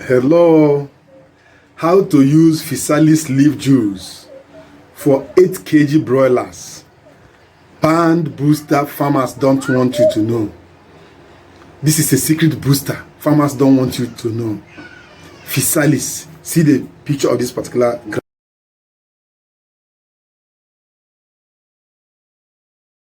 Hello, how to use Physalis leaf juice for 8 kg broilers. Banned booster farmers don't want you to know. This is a secret booster farmers don't want you to know. Physalis, see the picture of this particular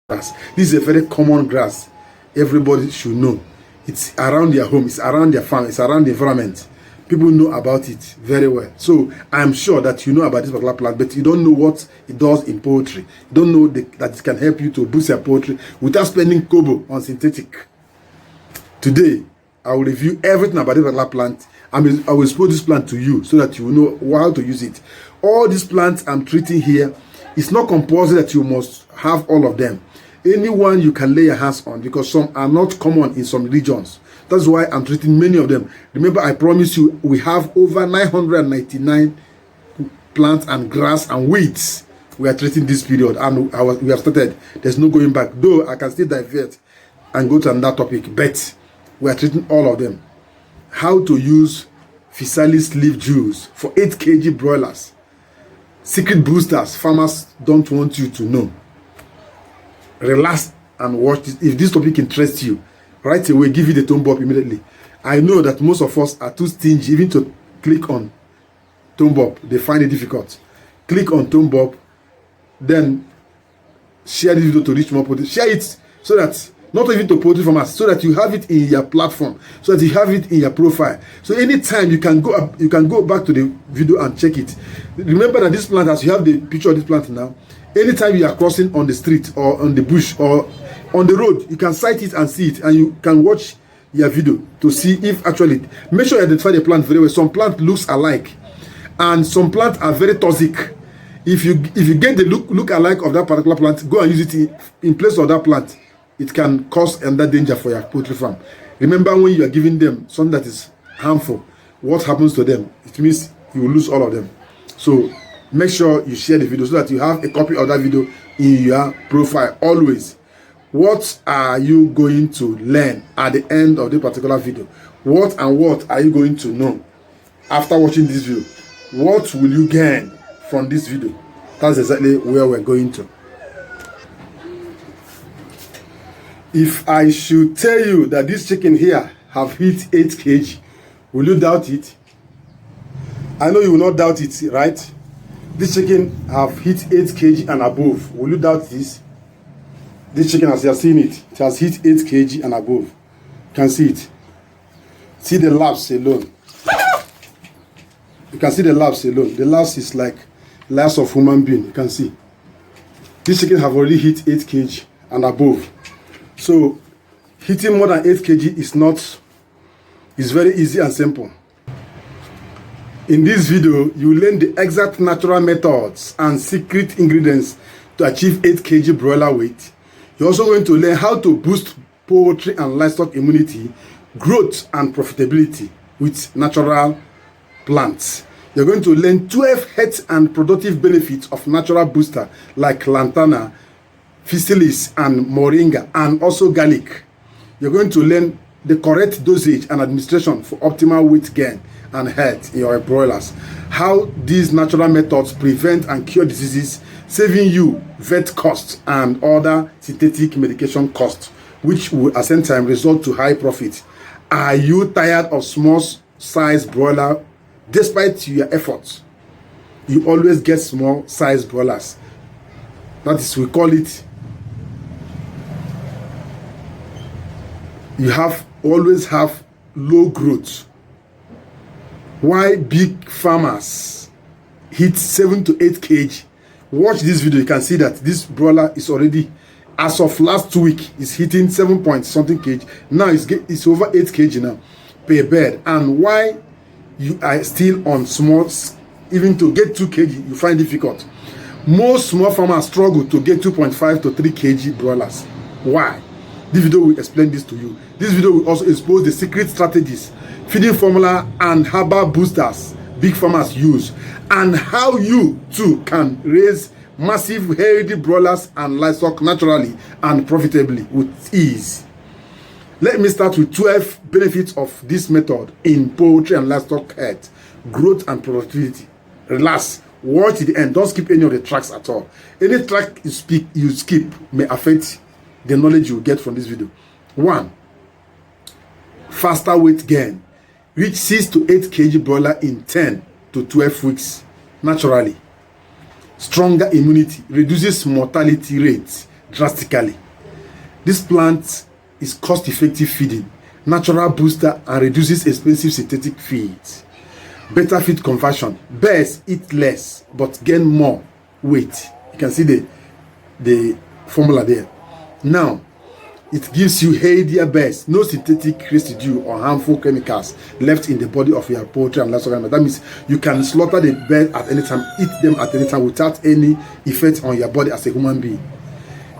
grass. This is a very common grass. Everybody should know. It's around their home, it's around their farm, it's around the environment. People know about it very well. So I'm sure that you know about this particular plant, but you don't know what it does in poultry. You don't know that it can help you to boost your poultry without spending kobo on synthetic. Today, I will review everything about this particular plant. I will expose this plant to you so that you will know how to use it. All these plants I'm treating here, it's not compulsory that you must have all of them. Anyone you can lay your hands on, because some are not common in some regions. That's why I'm treating many of them. Remember, I promised you we have over 999 plants and grass and weeds we are treating this period, and we have started. There's no going back. Though I can still divert and go to another topic, but we are treating all of them. How to use Physalis leaf juice for 8 kg broilers. Secret boosters farmers don't want you to know. Relax and watch this. If this topic interests you, right away give it a thumb up immediately. I know that most of us are too stingy even to click on thumb up. They find it difficult. Click on thumb up, then share this video to reach more people. Share it so that not even to poultry farmers, so that you have it in your platform, so that you have it in your profile. So anytime you can go up, you can go back to the video and check it. Remember that this plant, as you have the picture of this plant now, anytime you are crossing on the street or on the bush or on the road, you can sight it and see it, and you can watch your video to see if actually, make sure you identify the plant very well. Some plant looks alike, and some plants are very toxic. If you get the look alike of that particular plant, go and use it in place of that plant. It can cause another danger for your poultry farm. Remember, when you are giving them something that is harmful, what happens to them? It means you will lose all of them. So make sure you share the video so that you have a copy of that video in your profile always. What are you going to learn at the end of this particular video? What are you going to know after watching this video? What will you gain from this video? That's exactly where we're going to. If I should tell you that this chicken here have hit 8 kg, will you doubt it? I know you will not doubt it, right? This chicken have hit 8 kg and above. Will you doubt this? This chicken, as you have seen it, it has hit 8 kg and above. You can see it. See the laps alone. You can see the laps alone. The laps is like laps of human being. You can see. This chicken have already hit 8 kg and above. So hitting more than 8 kg is very easy and simple. In this video, you learn the exact natural methods and secret ingredients to achieve 8 kg broiler weight. You're also going to learn how to boost poultry and livestock immunity, growth and profitability with natural plants. You're going to learn 12 health and productive benefits of natural booster like Lantana, Physalis and moringa, and also garlic. You're going to learn the correct dosage and administration for optimal weight gain and health in your broilers. How these natural methods prevent and cure diseases, saving you vet costs and other synthetic medication costs, which will at the same time result to high profit. Are you tired of small size broiler? Despite your efforts, you always get small size broilers. That is, we call it, you always have low growth. Why big farmers hit 7 to 8 kg? Watch this video, you can see that this broiler is already, as of last week, is hitting 7 point something kg. Now it's over 8 kg now per bird. And why you are still on small, even to get 2 kg, you find difficult. Most small farmers struggle to get 2.5 to 3 kg broilers. Why? This video will explain this to you. This video will also expose the secret strategies, feeding formula and herbal boosters big farmers use, and how you too can raise massive healthy broilers and livestock naturally and profitably with ease. Let me start with 12 benefits of this method in poultry and livestock health, growth and productivity. Relax, watch to the end. Don't skip any of the tracks at all. Any track you skip may affect the knowledge you get from this video. 1. Faster weight gain. Reach 6 to 8 kg broiler in 10 to 12 weeks naturally. Stronger immunity. Reduces mortality rates drastically. This plant is cost-effective feeding, natural booster, and reduces expensive synthetic feeds. Better feed conversion. Bears eat less but gain more weight. You can see the formula there. Now, it gives you healthier bears, no synthetic residue or harmful chemicals left in the body of your poultry and livestock animal. That means you can slaughter the bear at any time, eat them at any time without any effect on your body as a human being.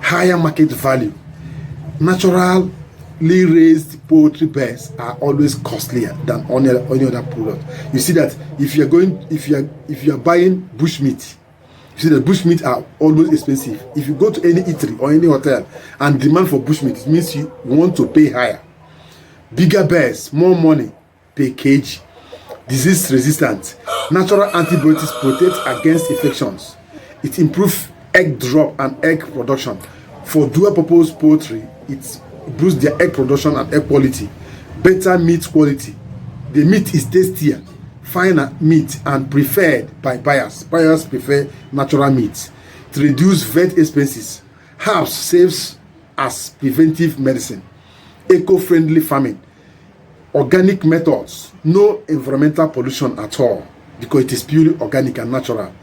Higher market value. Naturally raised poultry bears are always costlier than any other product. You see that if you are buying bush meat, you see that bush meat are always expensive. If you go to any eatery or any hotel and demand for bush meat, it means you want to pay higher. Bigger bears, more money per kg. Disease resistant. Natural antibiotics protect against infections. It improves egg drop and egg production. For dual purpose poultry, it boosts their egg production and egg quality. Better meat quality. The meat is tastier, finer meat, and preferred by buyers. Buyers prefer natural meat. To reduce vet expenses. Herbs saves as preventive medicine. Eco-friendly farming. Organic methods. No environmental pollution at all because it is purely organic and natural.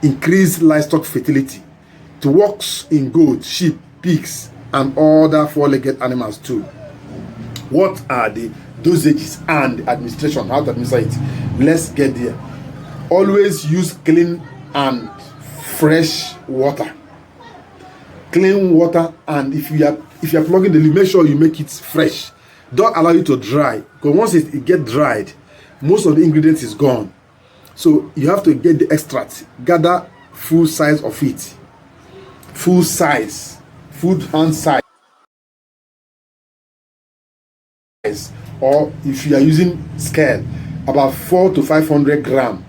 Increase livestock fertility. It works in goats, sheep, pigs, and other four-legged animals too. What are the dosages and the administration? How to administer it? Let's get there. Always use clean and fresh water. Clean water, and if you are plugging the leaf, make sure you make it fresh. Don't allow it to dry, because once it get dried, most of the ingredients is gone. So you have to get the extract. Gather full size of it. Full size, food hand size, or if you are using scale, about 400 to 500 grams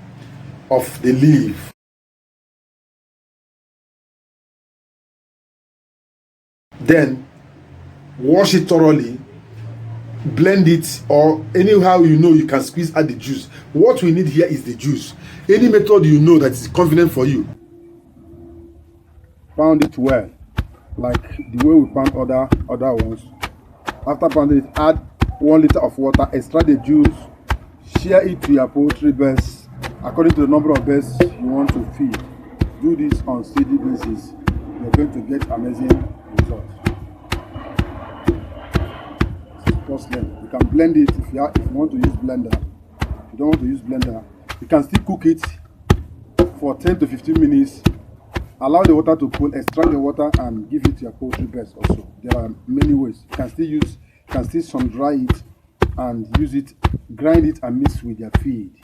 of the leaf. Then wash it thoroughly, blend it, or anyhow you can squeeze out the juice. What we need here is the juice. Any method that is convenient for you. Pound it well, like the way we pound other ones. After pounding it, add 1 liter of water, extract the juice, share it to your poultry birds according to the number of birds you want to feed. Do this on steady basis. You're going to get amazing results. You can blend it if you want to use blender. If you don't want to use blender, you can still cook it for 10 to 15 minutes. Allow the water to cool, extract the water, and give it to your poultry birds also. There are many ways. You can still sun dry it and use it, grind it and mix with your feed.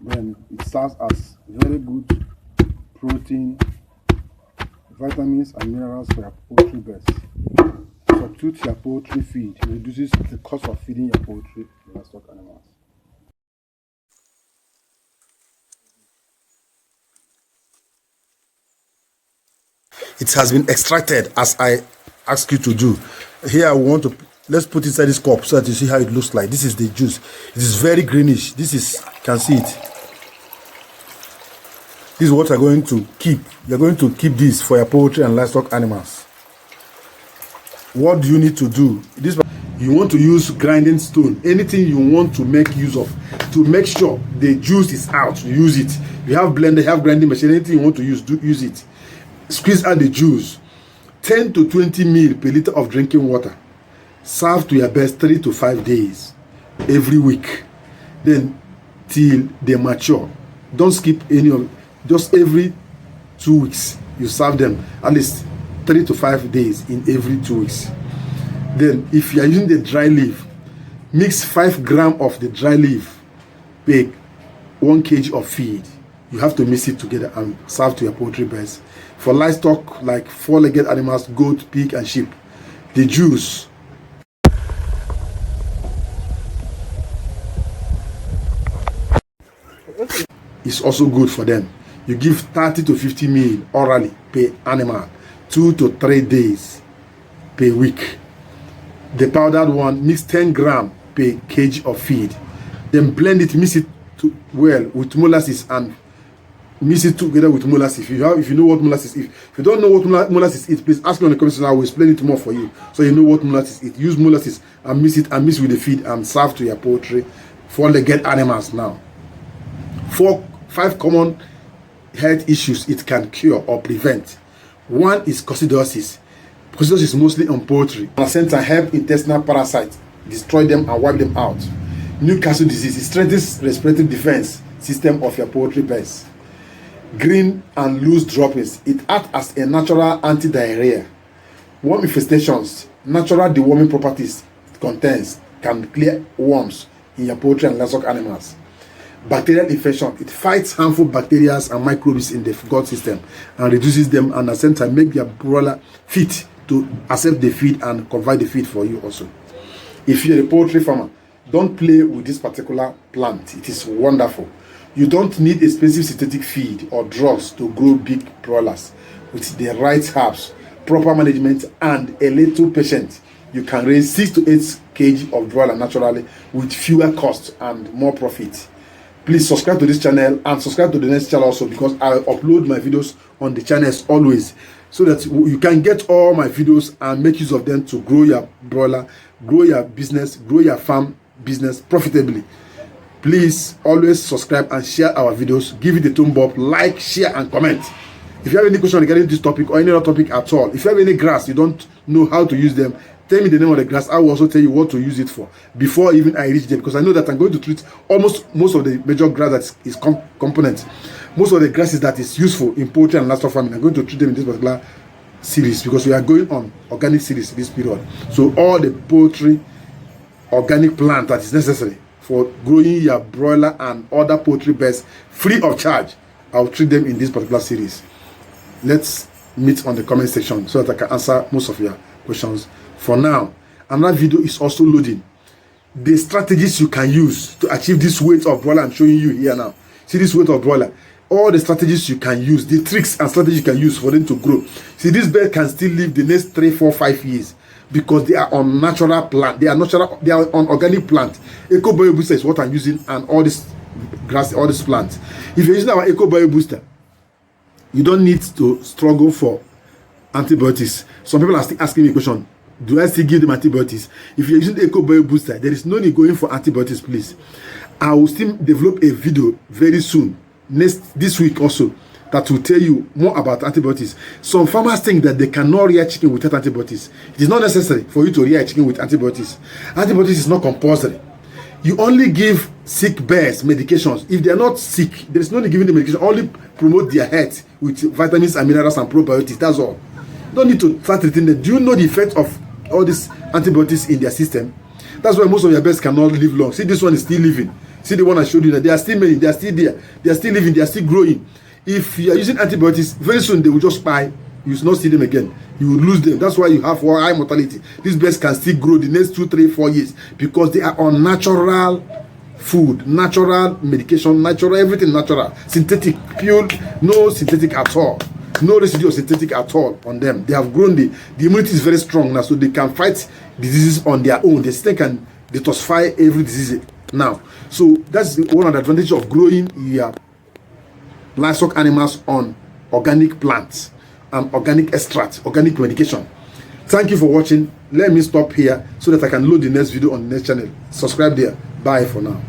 Then it serves as very good protein, vitamins and minerals for your poultry birds. Substitute your poultry feed. It reduces the cost of feeding your poultry livestock animals. It has been extracted as I asked you to do. Here let's put it inside this cup so that you see how it looks like. This is the juice. It is very greenish. You can see it. This is what you're going to keep. You're going to keep this for your poultry and livestock animals. What do you need to do? You want to use grinding stone. Anything you want to make use of to make sure the juice is out. Use it. You have blender, you have grinding machine. Anything you want to use, use it. Squeeze out the juice. 10 to 20 ml per liter of drinking water. Serve to your best 3 to 5 days every week. Then till they mature. Don't skip any of it. Just every 2 weeks you serve them at least 3 to 5 days in every 2 weeks. Then if you are using the dry leaf, mix 5 grams of the dry leaf per 1 kg of feed. You have to mix it together and serve to your poultry birds. For livestock like four-legged animals, goat, pig and sheep, the juice It's also good for them. You give 30 to 50 meal orally per animal, 2 to 3 days per week. The powdered one, mix 10 grams per kg of feed. Then blend it, mix it well with molasses and mix it together with molasses. If you know what molasses is. If you don't know what molasses is, please ask me on the comment section. I will explain it more for you, so you know what molasses is. Use molasses and mix it and mix with the feed and serve to your poultry for the get animals now. 5 common health issues it can cure or prevent. One is coccidiosis. Coccidiosis is mostly on poultry. Placenta help intestinal parasites destroy them and wipe them out. Newcastle disease, it strengthens respiratory defense system of your poultry birds. Green and loose droppings, it acts as a natural anti-diarrhea. Worm infestations, natural deworming properties it contains can clear worms in your poultry and livestock animals. Bacterial infection, it fights harmful bacteria and microbes in the gut system and reduces them, and at the same time make your broiler fit to accept the feed and provide the feed for you also. If you're a poultry farmer, don't play with this particular plant. It is wonderful. You don't need expensive synthetic feed or drugs to grow big broilers. With the right herbs, proper management, and a little patience, you can raise 6 to 8 kg of broiler naturally with fewer costs and more profit. Please subscribe to this channel and subscribe to the next channel also, because I upload my videos on the channels always, so that you can get all my videos and make use of them to grow your broiler, grow your business, grow your farm business profitably. Please always subscribe and share our videos. Give it a thumb up, like, share, and comment. If you have any question regarding this topic or any other topic at all, if you have any grass you don't know how to use them, tell me the name of the grass. I will also tell you what to use it for before even I reach them, because I know that I'm going to treat almost most of the major grass that is component. Most of the grasses that is useful in poultry and livestock farming, I'm going to treat them in this particular series, because we are going on organic series this period. So all the poultry organic plant that is necessary for growing your broiler and other poultry birds free of charge, I'll treat them in this particular series. Let's meet on the comment section so that I can answer most of your questions. For now, another video is also loading the strategies you can use to achieve this weight of broiler I'm showing you here now. See this weight of broiler, all the strategies you can use, the tricks and strategies you can use for them to grow. See, this bird can still live the next 3, 4, 5 years, because they are on natural plant, they are on organic plant. Eco Bio Booster is what I'm using, and all this grass, all this plant. If you're using our Eco Bio Booster, you don't need to struggle for antibiotics. Some people are still asking me a question, do I still give them antibiotics? If you're using the Eco Bio Booster, there is no need going for antibiotics, please. I will still develop a video very soon, this week also, that will tell you more about antibiotics. Some farmers think that they cannot rear chicken without antibiotics. It is not necessary for you to rear chicken with antibiotics. Antibiotics is not compulsory. You only give sick birds medications. If they are not sick, there is no need giving them medication. Only promote their health with vitamins and minerals and probiotics. That's all. You don't need to start treating them. Do you know the effect of all these antibiotics in their system? That's why most of your birds cannot live long. See, this one is still living. See the one I showed you that they are still many, they are still there, they are still living, they are still growing. If you are using antibiotics, very soon they will just die. You will not see them again. You will lose them. That's why you have high mortality. These birds can still grow the next 2, 3, 4 years, because they are on natural food, natural medication, natural everything, natural, synthetic, pure, no synthetic at all, no residue of synthetic at all on them. They have grown. The immunity is very strong now, so they can fight diseases on their own. The system can detoxify every disease now. So that's one of the advantages of growing your livestock animals on organic plants and organic extract, organic medication. Thank you for watching. Let me stop here so that I can load the next video on the next channel. Subscribe there. Bye for now.